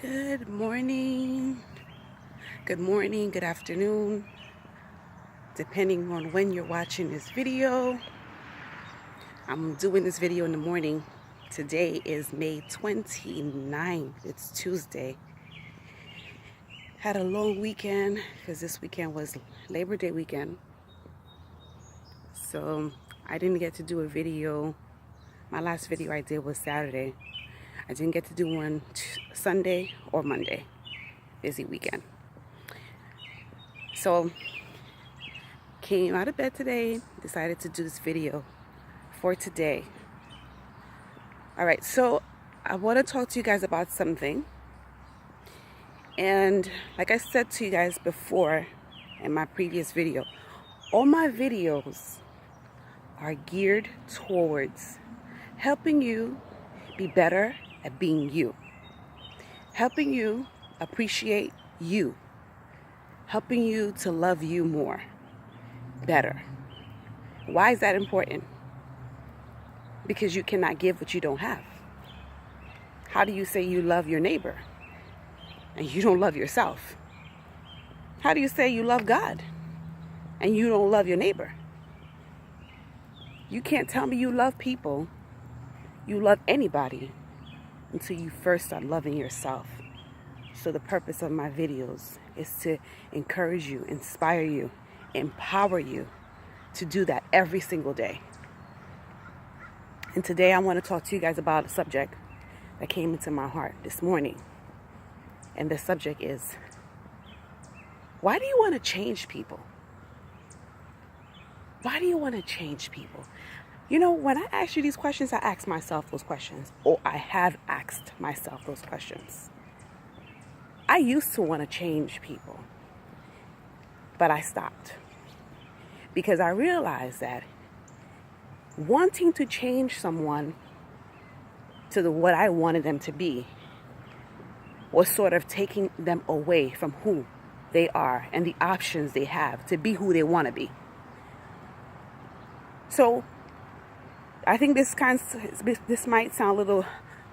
Good morning, good afternoon, depending on when you're watching this video. I'm doing this video in the morning. Today is May 29th. It's Tuesday. Had a long weekend because this weekend was Labor Day weekend. So I didn't get to do a video. My last video I did was Saturday. I didn't get to do one Sunday or Monday. Busy weekend. So came out of bed today, decided to do this video for today. All right, so I want to talk to you guys about something. And like I said to you guys before in my previous video, all my videos are geared towards helping you be better at being you, helping you appreciate you, helping you to love you more, better. Why is that important? Because you cannot give what you don't have. How do you say you love your neighbor and you don't love yourself? How do you say you love God and you don't love your neighbor? You can't tell me you love people, you love anybody, until you first start loving yourself. So the purpose of my videos is to encourage you, inspire you, empower you to do that every single day. And today I want to talk to you guys about a subject that came into my heart this morning. And the subject is, why do you want to change people? Why do you want to change people? You know, when I ask you these questions, I ask myself those questions, or I have asked myself those questions. I used to want to change people, but I stopped because I realized that wanting to change someone to what I wanted them to be was sort of taking them away from who they are and the options they have to be who they want to be. So I think this might sound a little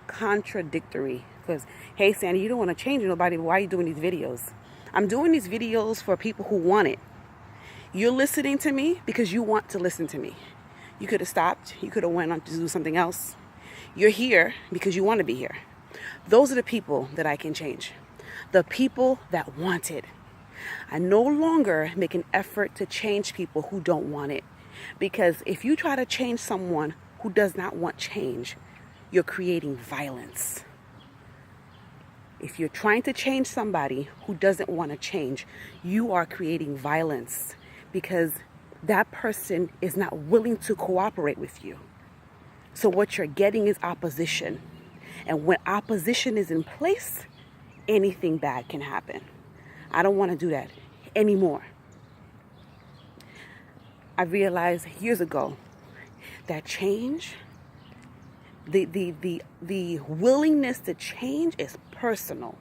contradictory because, hey, Sandy, you don't want to change nobody. Why are you doing these videos? I'm doing these videos for people who want it. You're listening to me because you want to listen to me. You could have stopped. You could have went on to do something else. You're here because you want to be here. Those are the people that I can change. The people that want it. I no longer make an effort to change people who don't want it. Because if you try to change someone who does not want change, you're creating violence. If you're trying to change somebody who doesn't want to change, you are creating violence because that person is not willing to cooperate with you. So what you're getting is opposition. And when opposition is in place, anything bad can happen. I don't want to do that anymore. I realized years ago that change, the willingness to change is personal.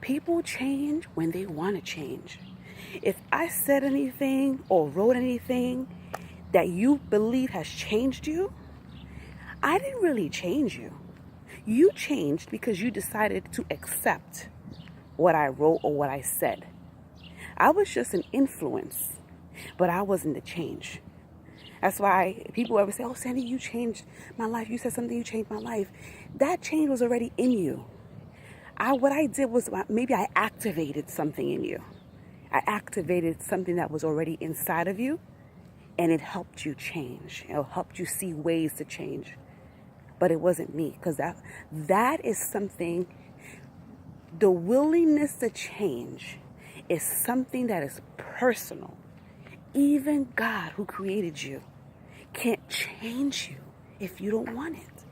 People change when they want to change. If I said anything or wrote anything that you believe has changed you, I didn't really change you. You changed because you decided to accept what I wrote or what I said. I was just an influence, but I wasn't the change. That's why people ever say, oh, Sandy, you changed my life. You said something, you changed my life. That change was already in you. What I did was maybe I activated something in you. I activated something that was already inside of you, and it helped you change. It helped you see ways to change. But it wasn't me, because that is something, the willingness to change is something that is personal. Even God, who created you, can't change you if you don't want it.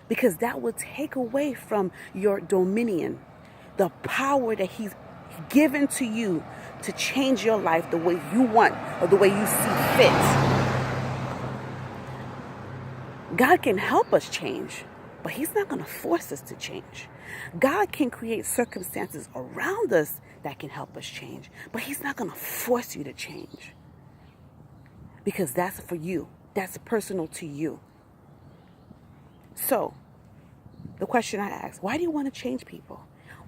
Because that will take away from your dominion, the power that He's given to you to change your life the way you want or the way you see fit. God can help us change, but He's not going to force us to change. God can create circumstances around us that can help us change, but He's not going to force you to change. Because that's for you. That's personal to you. So, the question I ask, why do you want to change people?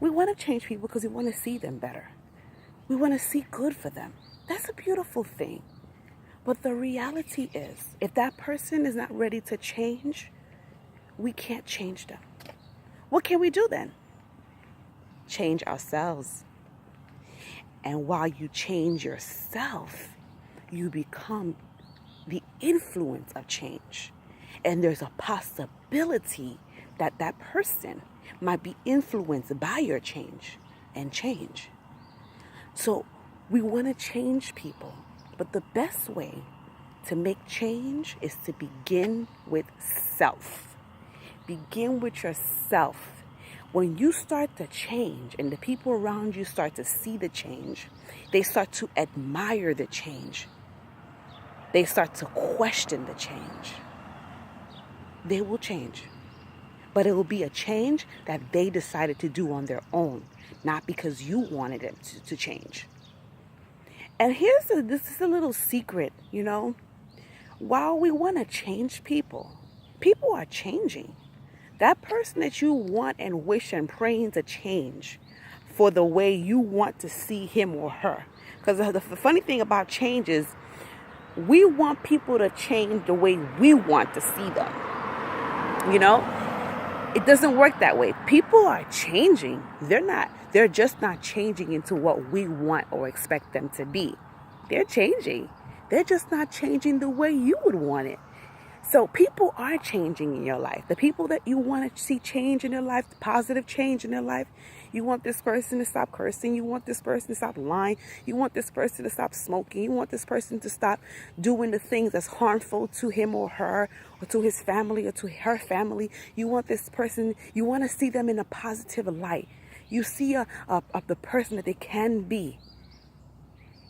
We want to change people because we want to see them better. We want to see good for them. That's a beautiful thing. But the reality is, if that person is not ready to change, we can't change them. What can we do then? Change ourselves. And while you change yourself, you become the influence of change. And there's a possibility that that person might be influenced by your change and change. So we want to change people, but the best way to make change is to begin with self. Begin with yourself. When you start to change and the people around you start to see the change, they start to admire the change. They start to question the change. They will change. But it will be a change that they decided to do on their own, not because you wanted it to change. And this is a little secret, While we want to change people, people are changing. That person that you want and wish and praying to change for the way you want to see him or her. Because the funny thing about change is we want people to change the way we want to see them. It doesn't work that way. People are changing. They're just not changing into what we want or expect them to be. They're changing. They're just not changing the way you would want it. So people are changing in your life. The people that you want to see change in their life, positive change in their life, you want this person to stop cursing. You want this person to stop lying. You want this person to stop smoking. You want this person to stop doing the things that's harmful to him or her or to his family or to her family. You want this person, you want to see them in a positive light. You see the person that they can be.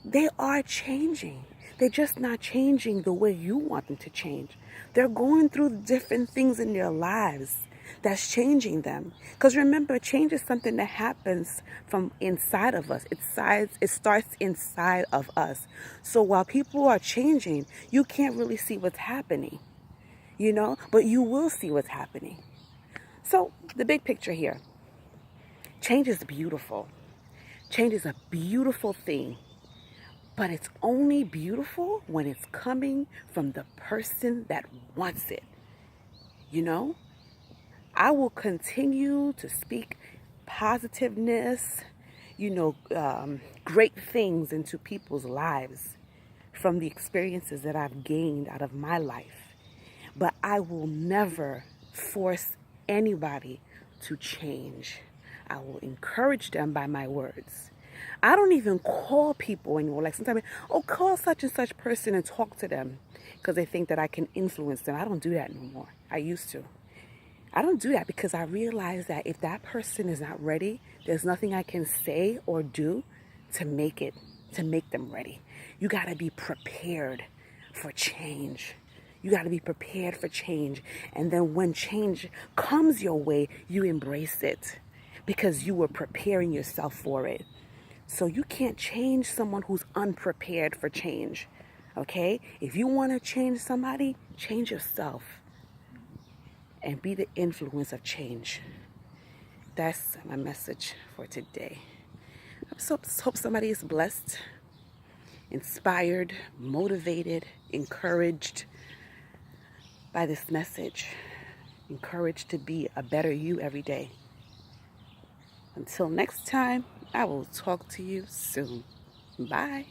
They are changing. They're just not changing the way you want them to change. They're going through different things in their lives that's changing them. Because remember, change is something that happens from inside of us. It starts inside of us. So while people are changing, you can't really see what's happening, but you will see what's happening. So the big picture here, change is beautiful. Change is a beautiful thing. But it's only beautiful when it's coming from the person that wants it. I will continue to speak positiveness, great things into people's lives from the experiences that I've gained out of my life. But I will never force anybody to change. I will encourage them by my words. I don't even call people anymore. Like sometimes, call such and such person and talk to them because they think that I can influence them. I don't do that no more. I used to. I don't do that because I realize that if that person is not ready, there's nothing I can say or do to make them ready. You got to be prepared for change. You got to be prepared for change. And then when change comes your way, you embrace it because you were preparing yourself for it. So you can't change someone who's unprepared for change, okay? If you want to change somebody, change yourself and be the influence of change. That's my message for today. I hope somebody is blessed, inspired, motivated, encouraged by this message. Encouraged to be a better you every day. Until next time, I will talk to you soon. Bye.